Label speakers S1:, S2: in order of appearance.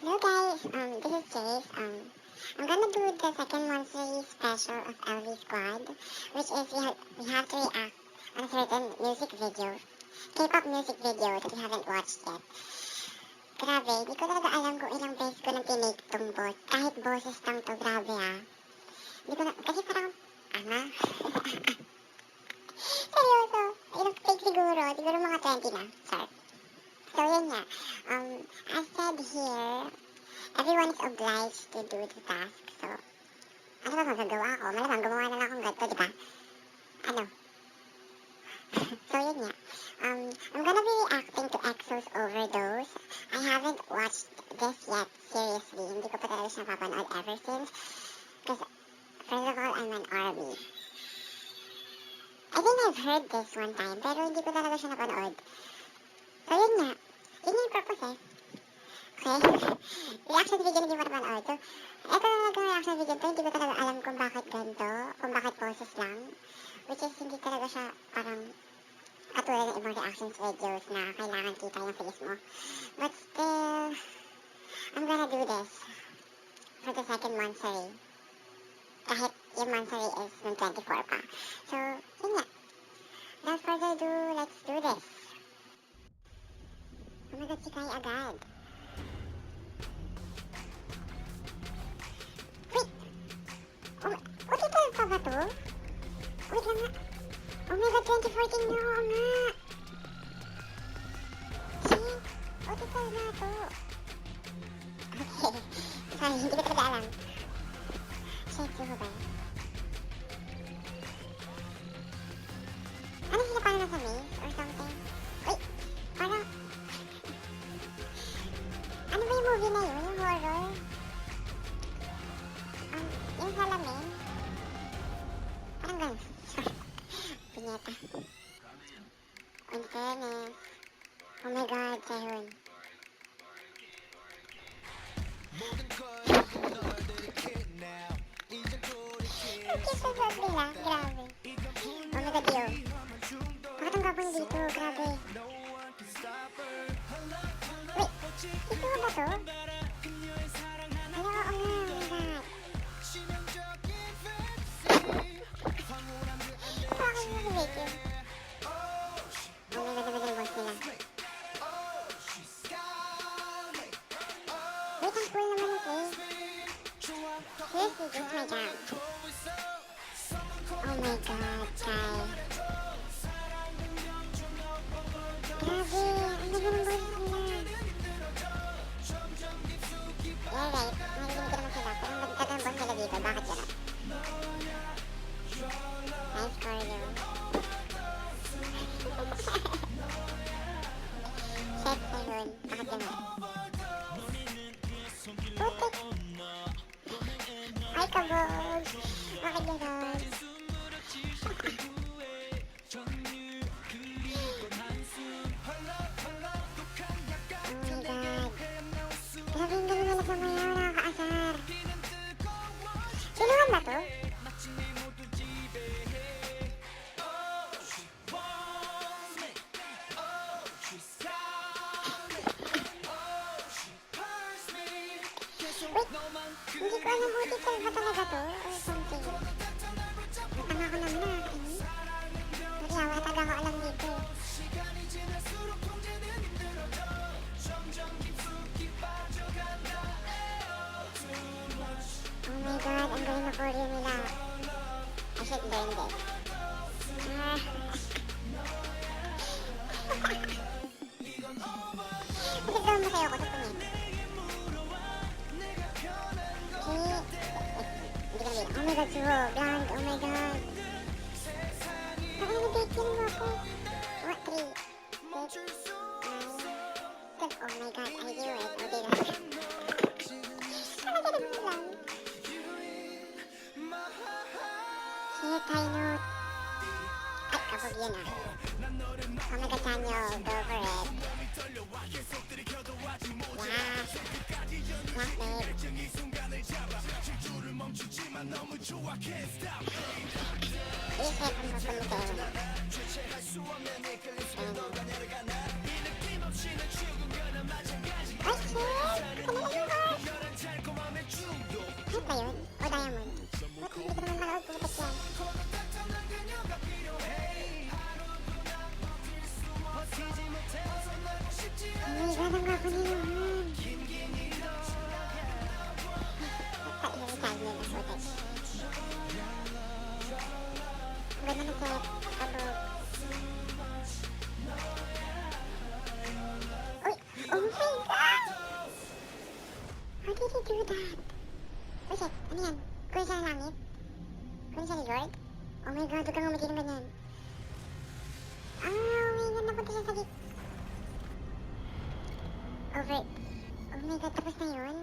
S1: Hello guys, this is Chase. I'm gonna do the second monthly special of LV Squad, which is we have to react on a certain music video, K-pop music video that we haven't watched yet. Grabe, di ko talaga alam kung ilang beses ko nang tinake tong bot. Kahit boses lang to, grabe ah. Di ko na, kasi parang, seryoso, ilang take siguro mga 20 na, sorry. So yun nga, as said here, everyone is obliged to do the task. So, ano ba magagawa ko? Malamang gumawa na lang akong ganito, di ba? Ano? So yun nga, I'm gonna be reacting to EXO's Overdose. I haven't watched this yet, seriously. Hindi ko pa talaga siya napapanood ever since. Because, first of all, I'm an ARMY. I think I've heard this one time, pero hindi ko talaga siya napanood. So yun nga, yun yung purpose eh. Okay? Reaction video hindi mo napanood. So, ito talaga reaction video to, hindi ko talaga alam kung bakit ganito, kung bakit poses lang. Which is, hindi talaga siya parang katulad ng ibang reactions videos na kailangan kita yung face mo. But still, I'm gonna do this for the second monthsary. Kahit yung monthsary is ng 24 pa. So, yun nga. Without further ado, let's do this. Oh my God, si Kai agad. Wait! Auditor pa ba to? Wait lang nga. Oh my God, 2014 na, oo nga. Shit, auditor na to. Okay. Sorry, hindi ko talaga alam. Shit, suho ba? Ano sila parang nasa maze or something? Wait, parang... Ano ba yung movie na yun? Yung horror? Yung salamin? Parang ganun. Punyeta. In fairness. Oh my God, Sehun. Ang cute sa suot nila. Grabe. Oh my God, yo. Bakit ang gabang dito? Grabe. Wait, ito ba to? Ano, oo nga, oh my God. Bakit mo sinake yun? Oh my God, naman yung boss nila. Wait, ang cool naman yung play. Seriously, this is my jam. Oh my God, Kai. Grabe, ang ganda ng boses nila. Yeah, right. Narinig ko naman sila. Pero ang ganda ng boses nila dito. Bakit gano'n? Nice choreo. Shit, Sehun. Bakit gano'n? Putik! Ay, kabog! Bakit gano'n? Grabe yung galing nila sa mayaw, nakakaasar. Sinuhan ba to? Wait, hindi ko alam buti ba talaga to or something. Natanga ko naman na. Wala talaga ako alam dito eh. Oh my God, ang galing na choreo nila. I should learn this. Bakit daw masaya ko sa tumit? Hindi ko nabilang. Oh my God, Suho. Blonde. Oh my God. Saka nag-date yun mo ako. What? 3, 6, 9, 12. Oh my God, I knew it. Okay lang. Saka ganun lang. Shit, high note. Ay, kabog yun ah. Oh my God, Chanyo. Go for it. Yeah. Not babe. Isip ang papunta na. Ay, shit! Kanina yung Oh my God, ang gwapo ni Luhan. Isasali niya na sulit. Ang ganda na set. Abog. Uy! Oh my God! How did he do that? Uy, shit. Ano yan? Kunin siya ng langit? Kunin siya ni Lord? Oh my God, huwag kang umiti ng ganyan. Ah, oh my God, napunta siya sa git. Over. Oh my God, tapos na yun?